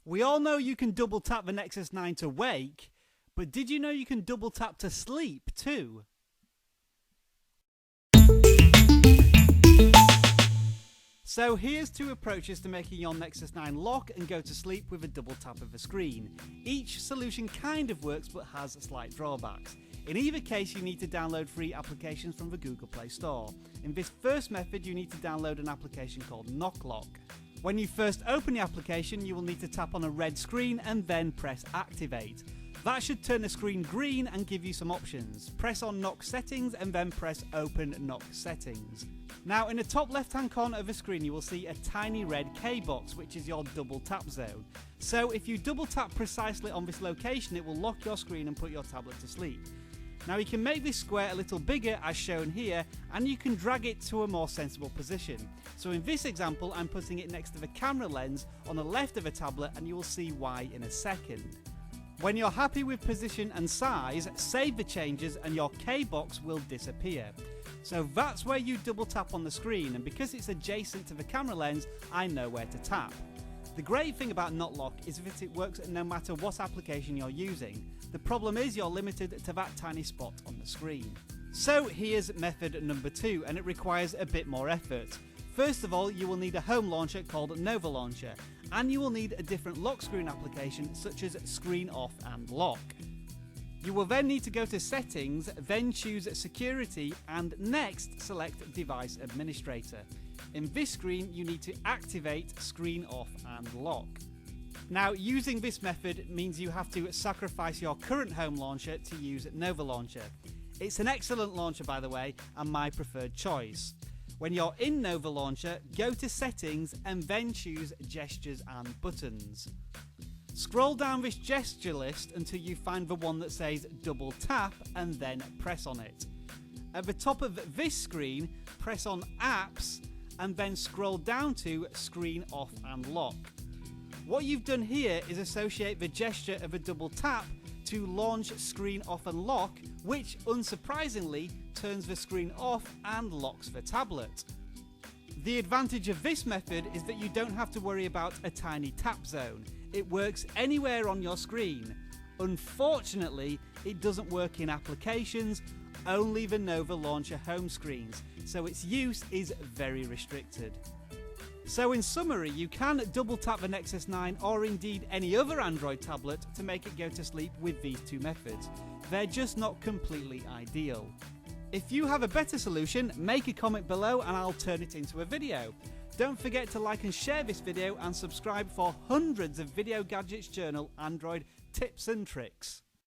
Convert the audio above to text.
We all know you can double tap the Nexus 9 to wake, but did you know you can double tap to sleep too? So here's two approaches to making your Nexus 9 lock and go to sleep with a double tap of the screen. Each solution kind of works but has slight drawbacks. In either case, you need to download free applications from the Google Play Store. In this first method, you need to download an application called Knock Lock. When you first open the application, you will need to tap on a red screen and then press Activate. That should turn the screen green and give you some options. Press on Knock Settings and then press Open Knock Settings. Now in the top left hand corner of the screen you will see a tiny red K box, which is your double tap zone. So if you double tap precisely on this location, it will lock your screen and put your tablet to sleep. Now you can make this square a little bigger as shown here, and you can drag it to a more sensible position. So in this example I'm putting it next to the camera lens on the left of the tablet, and you will see why in a second. When you're happy with position and size, save the changes and your K box will disappear. So that's where you double tap on the screen, and because it's adjacent to the camera lens, I know where to tap. The great thing about Knock Lock is that it works no matter what application you're using. The problem is you're limited to that tiny spot on the screen. So here's method number 2, and it requires a bit more effort. First of all, you will need a home launcher called Nova Launcher, and you will need a different lock screen application such as Screen Off and Lock. You will then need to go to Settings, then choose Security, and next select Device Administrator. In this screen you need to activate Screen Off and Lock. Now using this method means you have to sacrifice your current home launcher to use Nova Launcher. It's an excellent launcher by the way, and my preferred choice. When you're in Nova Launcher, go to Settings and then choose Gestures and Buttons. Scroll down this gesture list until you find the one that says double tap and then press on it. At the top of this screen, press on Apps and then scroll down to Screen Off and Lock. What you've done here is associate the gesture of a double tap to launch Screen Off and Lock, which unsurprisingly turns the screen off and locks the tablet. The advantage of this method is that you don't have to worry about a tiny tap zone. It works anywhere on your screen. Unfortunately, it doesn't work in applications, only the Nova Launcher home screens, so its use is very restricted. So in summary, you can double tap the Nexus 9 or indeed any other Android tablet to make it go to sleep with these two methods. They're just not completely ideal. If you have a better solution, make a comment below and I'll turn it into a video. Don't forget to like and share this video and subscribe for hundreds of Video Gadgets Journal Android tips and tricks.